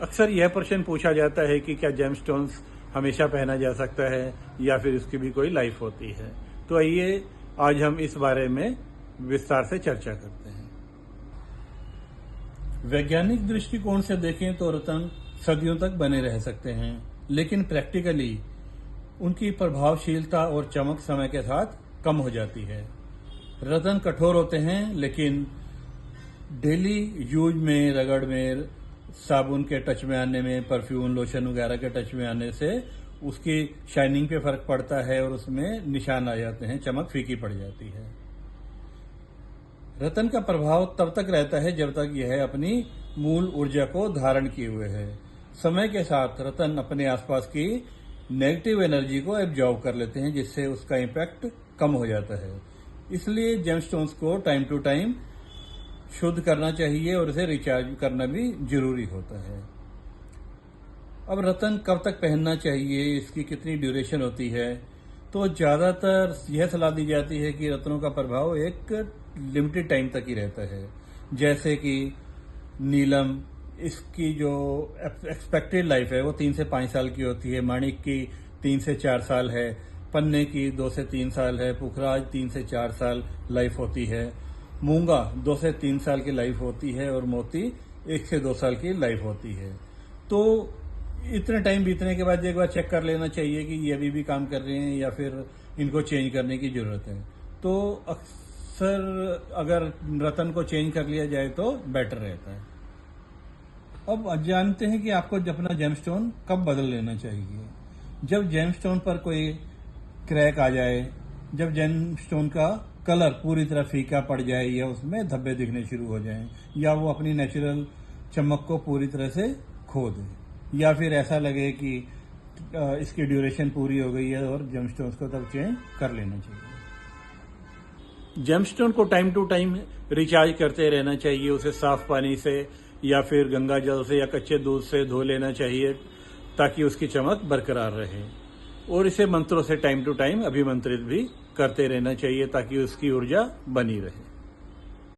अक्सर यह प्रश्न पूछा जाता है कि क्या जेमस्टोन्स हमेशा पहना जा सकता है या फिर उसकी भी कोई लाइफ होती है। तो आइए आज हम इस बारे में विस्तार से चर्चा करते हैं। वैज्ञानिक दृष्टिकोण से देखें तो रत्न सदियों तक बने रह सकते हैं, लेकिन प्रैक्टिकली उनकी प्रभावशीलता और चमक समय के साथ कम हो जाती है। रत्न कठोर होते हैं, लेकिन डेली यूज में, रगड़ में, साबुन के टच में आने में, परफ्यूम, लोशन वगैरह के टच में आने से उसकी शाइनिंग पे फर्क पड़ता है और उसमें निशान आ जाते हैं, चमक फीकी पड़ जाती है। रत्न का प्रभाव तब तक रहता है जब तक यह अपनी मूल ऊर्जा को धारण किए हुए है। समय के साथ रत्न अपने आसपास की नेगेटिव एनर्जी को एब्जॉर्ब कर लेते हैं, जिससे उसका इम्पैक्ट कम हो जाता है। इसलिए जेमस्टोन्स को टाइम टू टाइम शुद्ध करना चाहिए और इसे रिचार्ज करना भी जरूरी होता है। अब रत्न कब तक पहनना चाहिए, इसकी कितनी ड्यूरेशन होती है, तो ज्यादातर यह सलाह दी जाती है कि रत्नों का प्रभाव एक लिमिटेड टाइम तक ही रहता है। जैसे कि नीलम, इसकी जो एक्सपेक्टेड लाइफ है वो 3 से 5 साल की होती है। माणिक की 3 से 4 साल है। पन्ने की 2 से 3 साल है। पुखराज 3 से 4 साल लाइफ होती है। मूंगा 2 से 3 साल की लाइफ होती है और मोती 1 से 2 साल की लाइफ होती है। तो इतने टाइम बीतने के बाद एक बार चेक कर लेना चाहिए कि ये अभी भी काम कर रहे हैं या फिर इनको चेंज करने की जरूरत है। तो अक्सर अगर रत्न को चेंज कर लिया जाए तो बेटर रहता है। अब जानते हैं कि आपको अपना जेमस्टोन कब बदल लेना चाहिए। जब जेमस्टोन पर कोई क्रैक आ जाए, जब जेमस्टोन का कलर पूरी तरह फीका पड़ जाए या उसमें धब्बे दिखने शुरू हो जाएं, या वो अपनी नेचुरल चमक को पूरी तरह से खो दे, या फिर ऐसा लगे कि इसकी ड्यूरेशन पूरी हो गई है और जेमस्टोन्स को तब चेंज कर लेना चाहिए। जेमस्टोन को टाइम टू टाइम रिचार्ज करते रहना चाहिए। उसे साफ पानी से या फिर गंगा जल से या कच्चे दूध से धो लेना चाहिए ताकि उसकी चमक बरकरार रहे। और इसे मंत्रों से टाइम टू टाइम अभिमंत्रित भी करते रहना चाहिए ताकि उसकी ऊर्जा बनी रहे।